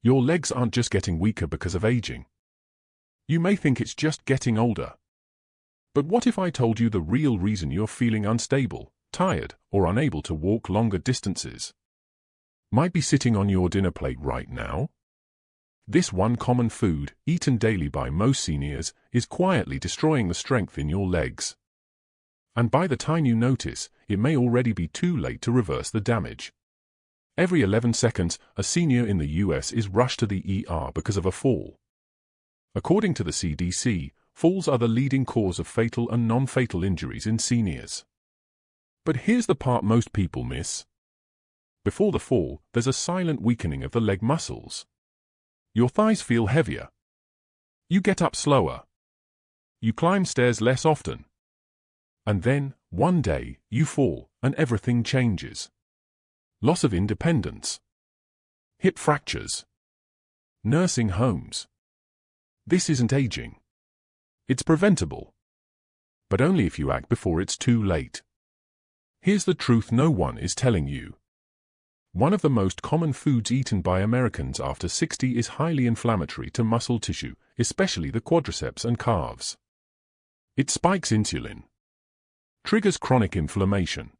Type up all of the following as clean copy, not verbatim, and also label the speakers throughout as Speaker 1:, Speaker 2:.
Speaker 1: Your legs aren't just getting weaker because of aging. You may think it's just getting older. But what if I told you the real reason you're feeling unstable, tired, or unable to walk longer distances might be sitting on your dinner plate right now? This one common food, eaten daily by most seniors, is quietly destroying the strength in your legs. And by the time you notice, it may already be too late to reverse the damage. Every 11 seconds, a senior in the US is rushed to the ER because of a fall. According to the CDC, falls are the leading cause of fatal and non-fatal injuries in seniors. But here's the part most people miss. Before the fall, there's a silent weakening of the leg muscles. Your thighs feel heavier. You get up slower. You climb stairs less often. And then, one day, you fall, and everything changes. Loss of independence. Hip fractures. Nursing homes. This isn't aging. It's preventable. But only if you act before it's too late. Here's the truth no one is telling you. One of the most common foods eaten by Americans after 60 is highly inflammatory to muscle tissue, especially the quadriceps and calves. It spikes insulin. Triggers chronic inflammation.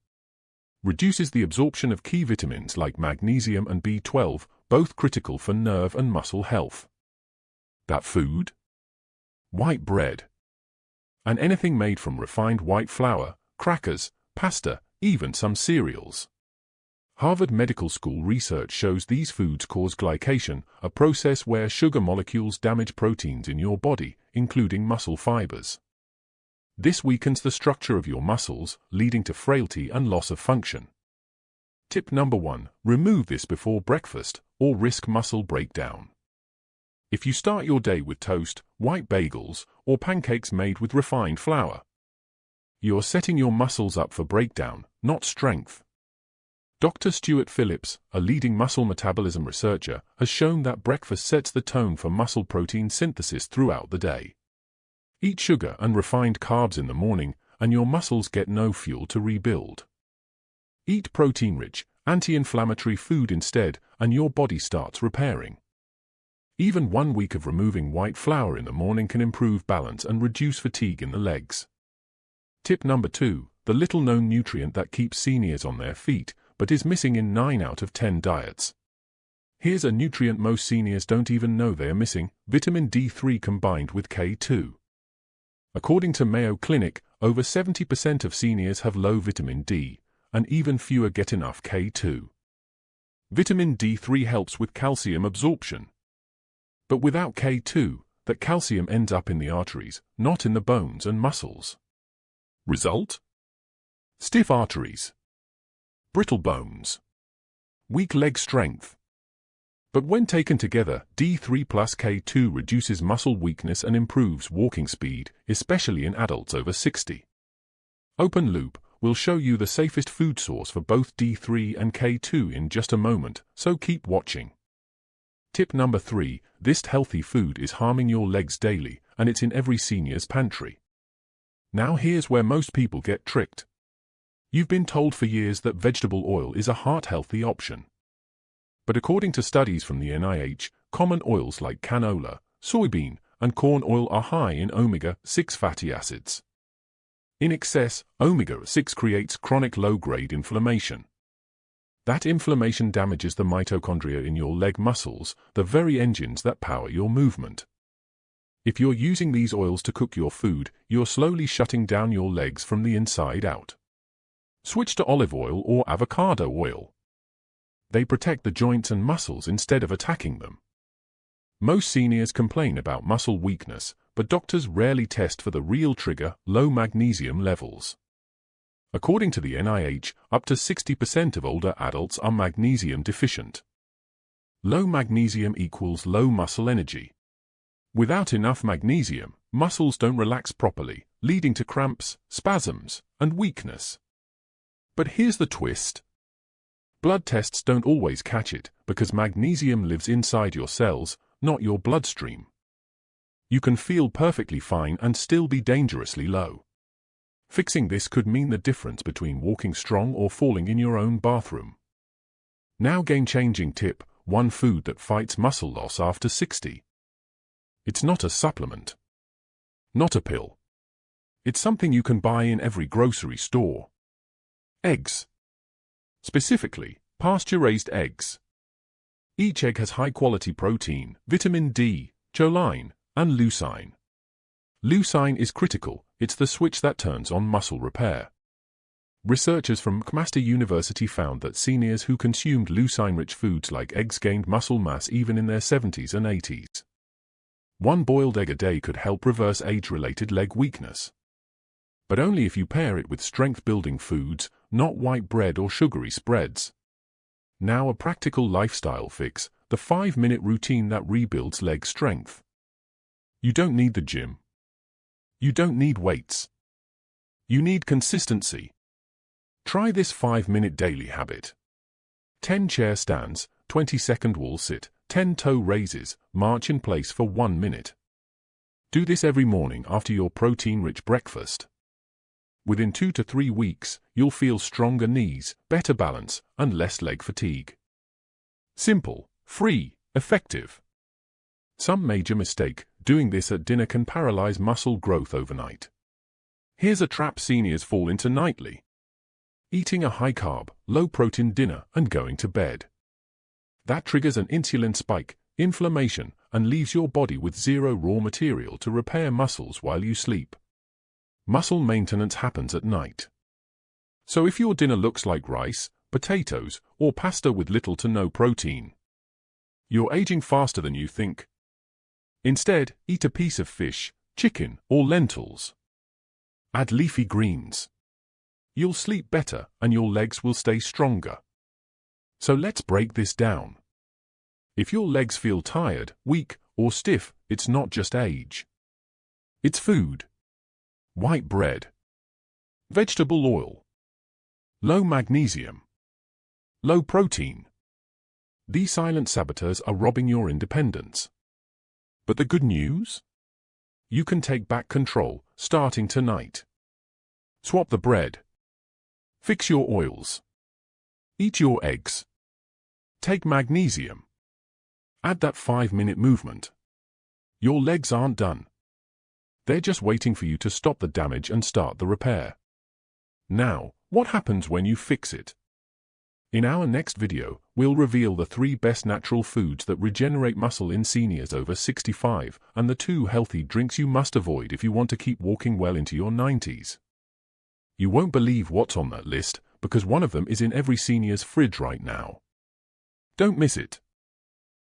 Speaker 1: Reduces the absorption of key vitamins like magnesium and B12, both critical for nerve and muscle health. That food? White bread. And anything made from refined white flour, crackers, pasta, even some cereals. Harvard Medical School research shows these foods cause glycation, a process where sugar molecules damage proteins in your body, including muscle fibers. This weakens the structure of your muscles, leading to frailty and loss of function. Tip number 1. Remove this before breakfast, or risk muscle breakdown. If you start your day with toast, white bagels, or pancakes made with refined flour, you're setting your muscles up for breakdown, not strength. Dr. Stuart Phillips, a leading muscle metabolism researcher, has shown that breakfast sets the tone for muscle protein synthesis throughout the day. Eat sugar and refined carbs in the morning, and your muscles get no fuel to rebuild. Eat protein-rich, anti-inflammatory food instead, and your body starts repairing. Even 1 week of removing white flour in the morning can improve balance and reduce fatigue in the legs. Tip number 2. The little-known nutrient that keeps seniors on their feet, but is missing in 9 out of 10 diets. Here's a nutrient most seniors don't even know they are missing: vitamin D3 combined with K2. According to Mayo Clinic, over 70% of seniors have low vitamin D, and even fewer get enough K2. Vitamin D3 helps with calcium absorption. But without K2, that calcium ends up in the arteries, not in the bones and muscles. Result? Stiff arteries. Brittle bones. Weak leg strength. But when taken together, D3 plus K2 reduces muscle weakness and improves walking speed, especially in adults over 60. Open Loop will show you the safest food source for both D3 and K2 in just a moment, so keep watching. Tip number 3. This healthy food is harming your legs daily, and it's in every senior's pantry. Now here's where most people get tricked. You've been told for years that vegetable oil is a heart-healthy option. But according to studies from the NIH, common oils like canola, soybean, and corn oil are high in omega-6 fatty acids. In excess, omega-6 creates chronic low-grade inflammation. That inflammation damages the mitochondria in your leg muscles, the very engines that power your movement. If you're using these oils to cook your food, you're slowly shutting down your legs from the inside out. Switch to olive oil or avocado oil. They protect the joints and muscles instead of attacking them. Most seniors complain about muscle weakness, but doctors rarely test for the real trigger, low magnesium levels. According to the NIH, up to 60% of older adults are magnesium deficient. Low magnesium equals low muscle energy. Without enough magnesium, muscles don't relax properly, leading to cramps, spasms, and weakness. But here's the twist. Blood tests don't always catch it, because magnesium lives inside your cells, not your bloodstream. You can feel perfectly fine and still be dangerously low. Fixing this could mean the difference between walking strong or falling in your own bathroom. Now, game-changing tip: one food that fights muscle loss after 60. It's not a supplement. Not a pill. It's something you can buy in every grocery store. Eggs. Specifically, pasture-raised eggs. Each egg has high-quality protein, vitamin D, choline, and leucine. Leucine is critical. It's the switch that turns on muscle repair. Researchers from McMaster University found that seniors who consumed leucine-rich foods like eggs gained muscle mass even in their 70s and 80s. One boiled egg a day could help reverse age-related leg weakness. But only if you pair it with strength-building foods, not white bread or sugary spreads. Now a practical lifestyle fix, the 5-minute routine that rebuilds leg strength. You don't need the gym. You don't need weights. You need consistency. Try this 5-minute daily habit. 10 chair stands, 20-second wall sit, 10 toe raises, march in place for 1 minute. Do this every morning after your protein-rich breakfast. Within 2 to 3 weeks, you'll feel stronger knees, better balance, and less leg fatigue. Simple, free, effective. Some major mistake: doing this at dinner can paralyze muscle growth overnight. Here's a trap seniors fall into nightly: eating a high-carb, low-protein dinner and going to bed. That triggers an insulin spike, inflammation, and leaves your body with zero raw material to repair muscles while you sleep. Muscle maintenance happens at night. So if your dinner looks like rice, potatoes, or pasta with little to no protein, you're aging faster than you think. Instead, eat a piece of fish, chicken, or lentils. Add leafy greens. You'll sleep better and your legs will stay stronger. So let's break this down. If your legs feel tired, weak, or stiff, it's not just age. It's food. White bread. Vegetable oil. Low magnesium. Low protein. These silent saboteurs are robbing your independence. But the good news? You can take back control, starting tonight. Swap the bread. Fix your oils. Eat your eggs. Take magnesium. Add that 5-minute movement. Your legs aren't done. They're just waiting for you to stop the damage and start the repair. Now, what happens when you fix it? In our next video, we'll reveal the 3 best natural foods that regenerate muscle in seniors over 65 and the 2 healthy drinks you must avoid if you want to keep walking well into your 90s. You won't believe what's on that list, because one of them is in every senior's fridge right now. Don't miss it.